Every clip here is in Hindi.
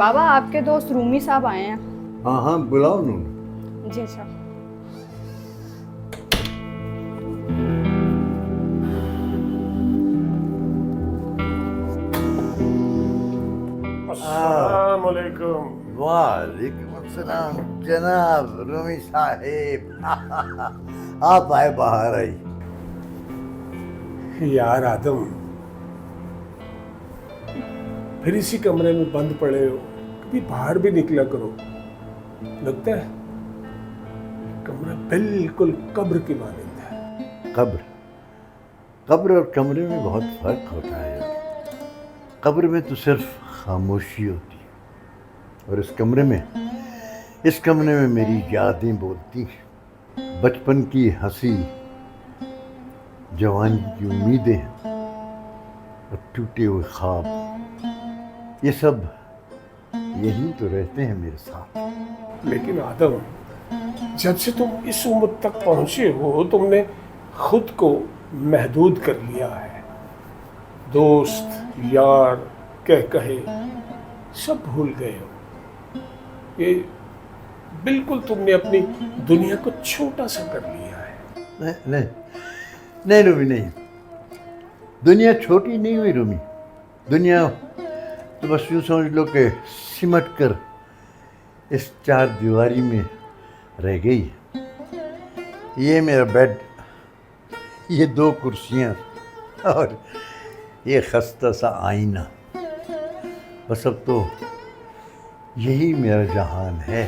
बाबा आपके दोस्त रूमी साहब आए हैं। हाँ हाँ बुलाओ नून। जी सर। अस्सलाम वालेकुम। वालेकुम अस्सलाम जनाब रूमी साहेब। आप आए बाहर आई। यार आदम, फिर इसी कमरे में बंद पड़े हो, कभी बाहर भी निकला करो। लगता है कमरा बिल्कुल कब्र की मानंद है। कब्र कब्र और कमरे में बहुत फर्क होता है यार। कब्र में तो सिर्फ खामोशी होती है और इस कमरे में मेरी यादें बोलती हैं। बचपन की हंसी, जवानी की उम्मीदें और टूटे हुए ख्वाब, ये सब यही तो रहते हैं मेरे साथ। लेकिन आदम, जब से तुम इस उम्र तक पहुंचे हो, तुमने खुद को महदूद कर लिया है। दोस्त, यार, कहे सब भूल गए हो। ये बिल्कुल तुमने अपनी दुनिया को छोटा सा कर लिया है। नहीं नहीं नहीं रूमी, नहीं। दुनिया छोटी नहीं हुई रूमी। दुनिया तो बस यूँ समझ लो कि सिमट कर इस चार दीवारी में रह गई। ये मेरा बेड, ये दो कुर्सियाँ और ये खस्ता सा आईना, बस अब तो यही मेरा जहान है।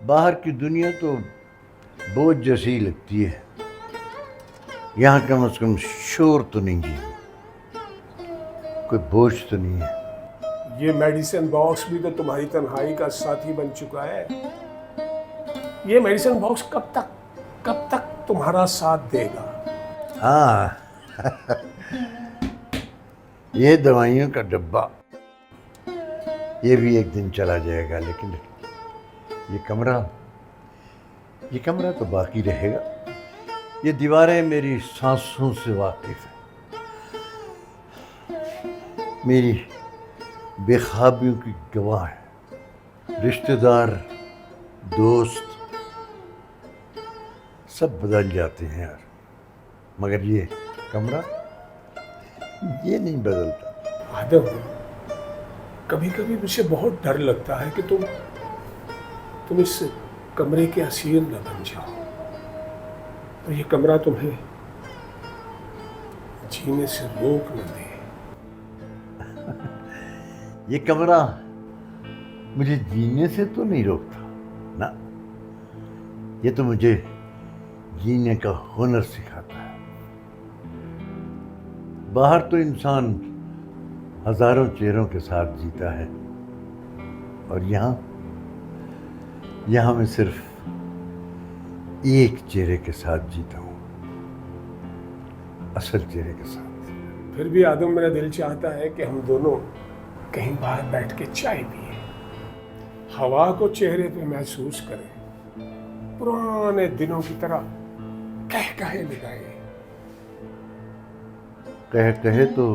बाहर की दुनिया तो बोझ जैसी लगती है। यहाँ कम से कम शोर तो नहीं है, कोई बोझ तो नहीं है। ये मेडिसिन बॉक्स भी तो तुम्हारी तन्हाई का साथी बन चुका है। ये मेडिसिन बॉक्स कब तक तुम्हारा साथ देगा? हाँ ये दवाइयों का डब्बा, ये भी एक दिन चला जाएगा, लेकिन ये कमरा तो बाकी रहेगा। ये दीवारें मेरी सांसों से वाकिफ है, मेरी बेख्वाबियों की गवाह है। रिश्तेदार, दोस्त सब बदल जाते हैं यार, मगर ये कमरा ये नहीं बदलता। आदम, कभी कभी मुझे बहुत डर लगता है कि तुम इस कमरे के असीर न बन जाओ, तो ये कमरा तुम्हें जीने से रोक न दे। ये कमरा मुझे जीने से तो नहीं रोकता ना, ये तो मुझे जीने का हुनर सिखाता है। बाहर तो इंसान हजारों चेहरों के साथ जीता है, और यहाँ मैं सिर्फ एक चेहरे के साथ जीता हूँ, असल चेहरे के साथ। फिर भी आदम, मेरा दिल चाहता है कि हम दोनों कहीं बाहर बैठ के चाय पिए, हवा को चेहरे पे महसूस करें, पुराने दिनों की तरह कहे लगाए। कहे तो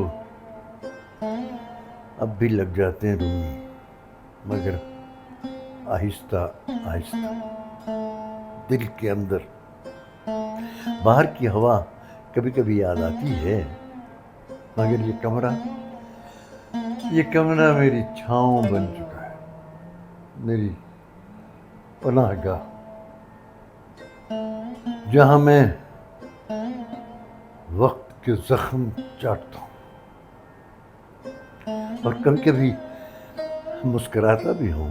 अब भी लग जाते हैं रूमी, मगर आहिस्ता आहिस्ता दिल के अंदर। बाहर की हवा कभी कभी याद आती है, मगर ये कमरा मेरी छांव बन चुका है, मेरी पनाहगाह, जहां मैं वक्त के जख्म चाटता हूँ और कभी कभी मुस्कुराता भी हूँ।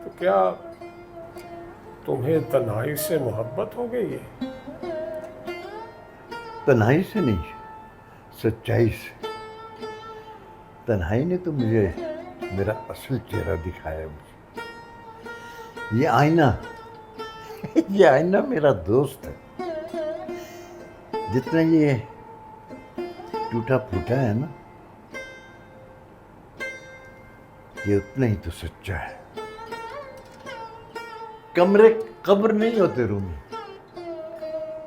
तो क्या तुम्हें तन्हाई से मोहब्बत हो गई है? तन्हाई से नहीं, सच्चाई से। तन्हाई ने तो मुझे मेरा असल चेहरा दिखाया। मुझे ये आईना मेरा दोस्त है। जितना ये टूटा फूटा है ना, ये उतना ही तो सच्चा है। कमरे कब्र नहीं होते रूमी,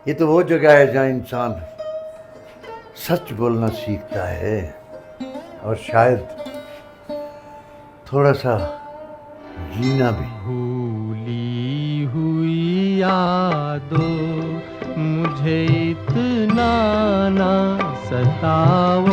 ये तो वो जगह है जहाँ इंसान सच बोलना सीखता है और शायद थोड़ा सा जीना भी। भूली हुई यादों मुझे इतना ना सताओ,